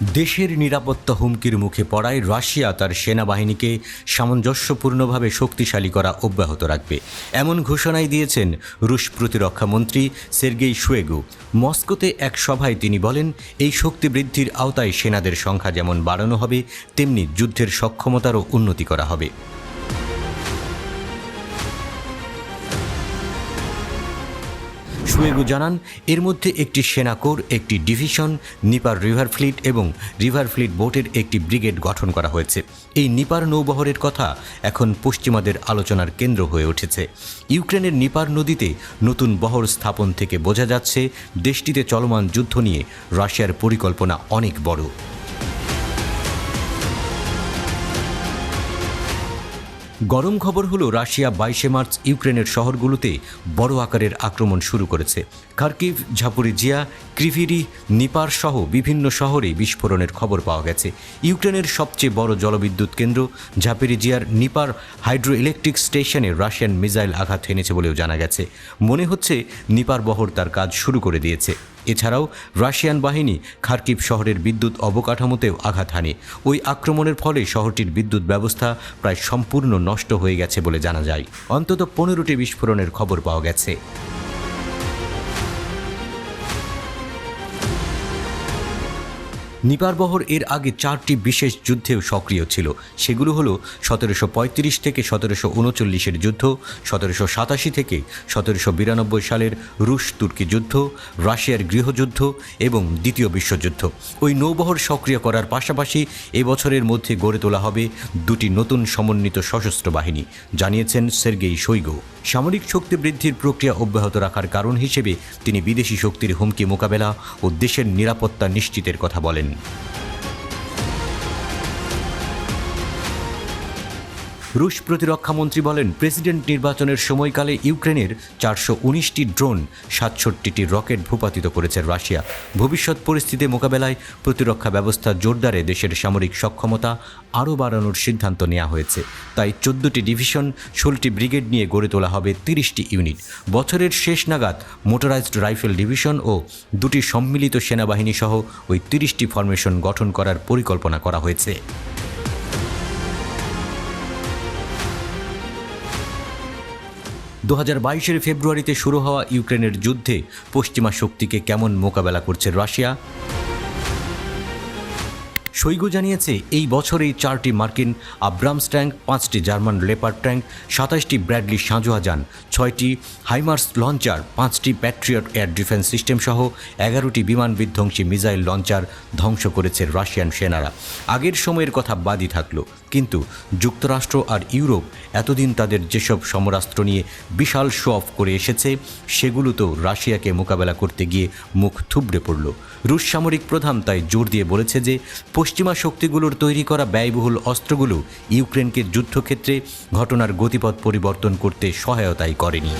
দেশের নিরাপত্তা হুমকির মুখে পড়ায় রাশিয়া তার সেনাবাহিনীকে সামঞ্জস্যপূর্ণভাবে শক্তিশালী করা অব্যাহত রাখবে, এমন ঘোষণাই দিয়েছেন রুশ প্রতিরক্ষামন্ত্রী সের্গেই শোইগু। মস্কোতে এক সভায় তিনি বলেন, এই শক্তি বৃদ্ধির আওতায় সেনাদের সংখ্যা যেমন বাড়ানো হবে, তেমনি যুদ্ধের সক্ষমতারও উন্নতি করা হবে। শোইগু জানান, এর মধ্যে একটি সেনা কোর, একটি ডিভিশন, নিপার রিভার ফ্লিট এবং রিভার ফ্লিট বোটের একটি ব্রিগেড গঠন করা হয়েছে। এই নিপার নৌবহরের কথা এখন পশ্চিমাদের আলোচনার কেন্দ্র হয়ে উঠেছে। ইউক্রেনের নিপার নদীতে নতুন বহর স্থাপন থেকে বোঝা যাচ্ছে দেশটিতে চলমান যুদ্ধ নিয়ে রাশিয়ার পরিকল্পনা অনেক বড়। গরম খবর হলো, রাশিয়া 22 মার্চ ইউক্রেনের শহরগুলোতে বড় আকারের আক্রমণ শুরু করেছে। খার্কিভ, ঝাপোরিজিয়া, ক্রিভিরি, নিপার সহ বিভিন্ন শহরে বিস্ফোরণের খবর পাওয়া গেছে। ইউক্রেনের সবচেয়ে বড় জলবিদ্যুৎ কেন্দ্র ঝাপোরিজিয়ার নিপার হাইড্রো ইলেকট্রিক স্টেশনে রাশিয়ান মিসাইল আঘাত হেনেছে বলেও জানা গেছে। মনে হচ্ছে নিপার বহর তার কাজ শুরু করে দিয়েছে। এছাড়াও রাশিয়ান বাহিনী খার্কিভ শহরের বিদ্যুৎ অবকাঠামোতেও আঘাত হানে। ওই আক্রমণের ফলে শহরটির বিদ্যুৎ ব্যবস্থা প্রায় সম্পূর্ণ নষ্ট হয়ে গেছে বলে জানা যায়। অন্তত 15টি বিস্ফোরণের খবর পাওয়া গেছে। নিপার বহর এর আগে 4টি বিশেষ যুদ্ধেও সক্রিয় ছিল। সেগুলো হলো 1735 থেকে 1739-এর যুদ্ধ, 1787 থেকে 1792 সালের রুশ তুর্কি যুদ্ধ, রাশিয়ার গৃহযুদ্ধ এবং দ্বিতীয় বিশ্বযুদ্ধ। ওই নৌবহর সক্রিয় করার পাশাপাশি এবছরের মধ্যে গড়ে তোলা হবে 2টি নতুন সমন্বিত সশস্ত্র বাহিনী, জানিয়েছেন সের্গেই শোইগু। সামরিক শক্তি বৃদ্ধির প্রক্রিয়া অব্যাহত রাখার কারণ হিসেবে তিনি বিদেশি শক্তির হুমকি মোকাবেলা ও দেশের নিরাপত্তা নিশ্চিতের কথা বলেন। রুশ প্রতিরক্ষামন্ত্রী বলেন, প্রেসিডেন্ট নির্বাচনের সময়কালে ইউক্রেনের 419টি ড্রোন, 67টি রকেট ভূপাতিত করেছে রাশিয়া। ভবিষ্যৎ পরিস্থিতি মোকাবেলায় প্রতিরক্ষা ব্যবস্থা জোরদারে দেশের সামরিক সক্ষমতা আরও বাড়ানোর সিদ্ধান্ত নেওয়া হয়েছে। তাই 14টি ডিভিশন, 16টি ব্রিগেড নিয়ে গড়ে তোলা হবে 30টি ইউনিট। বছরের শেষ নাগাদ মোটরাইজড রাইফেল ডিভিশন ও 2টি সম্মিলিত সেনাবাহিনী সহ ওই 30টি ফরমেশন গঠন করার পরিকল্পনা করা হয়েছে। 2022-এর ফেব্রুয়ারিতে শুরু হওয়া ইউক্রেনের যুদ্ধে পশ্চিমা শক্তিকে কেমন মোকাবেলা করছে রাশিয়া? শোইগু জানিয়েছে, এই বছরেই 4টি মার্কিন আব্রামস ট্যাঙ্ক, 5টি জার্মান লেপার্ড ট্যাঙ্ক, 27টি ব্র্যাডলি সাঁজোয়া যান, 6টি হাইমার্স লঞ্চার, 5টি প্যাট্রিয়ট এয়ার ডিফেন্স সিস্টেম সহ 11টি বিমান বিধ্বংসী মিসাইল লঞ্চার ধ্বংস করেছে রাশিয়ান সেনারা। আগের সময়ের কথা বাদই থাকলো, কিন্তু যুক্তরাষ্ট্র আর ইউরোপ এতদিন তাদের যেসব সমরাস্ত্র নিয়ে বিশাল শো অফ করে এসেছে, সেগুলো তো রাশিয়াকে মোকাবেলা করতে গিয়ে মুখ থুবড়ে পড়ল। রুশ সামরিক প্রধান তাই জোর দিয়ে বলেছে যে পশ্চিমা শক্তিগুলোর তৈরি করা ব্যয়বহুল অস্ত্রগুলো ইউক্রেনকে যুদ্ধক্ষেত্রে ঘটনার গতিপথ পরিবর্তন করতে সহায়তাই করেনি।